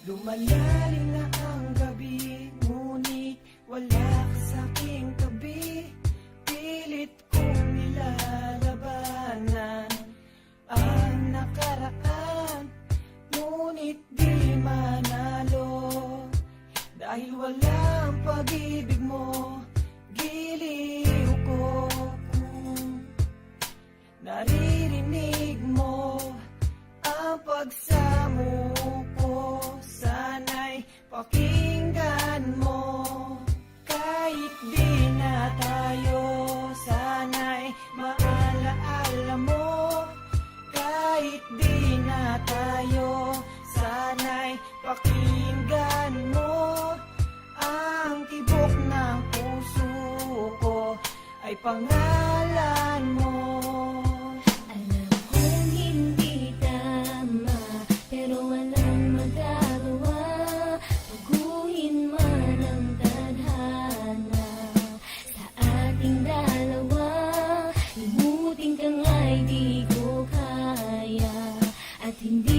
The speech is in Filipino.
Lumalalim na ang gabi, ngunit wala ka sa aking tabi. Pilit kong nilalabanan ang nakaraan, ngunit di manalo. Dahil walang pag-ibig mo, giliw ko kung naririnig mo ang pagsamo ko. Sana'y pakinggan mo, kahit di na tayo. Sana'y maalaala mo, kahit di na tayo. Sana'y pakinggan mo, ang tibok ng puso ko ay pangalan mo. Alam kong hindi tama, pero walang magagawa. Baguhin man ang tadhana sa ating dalawa. Limutin ka nga'y di ko kaya, at hindi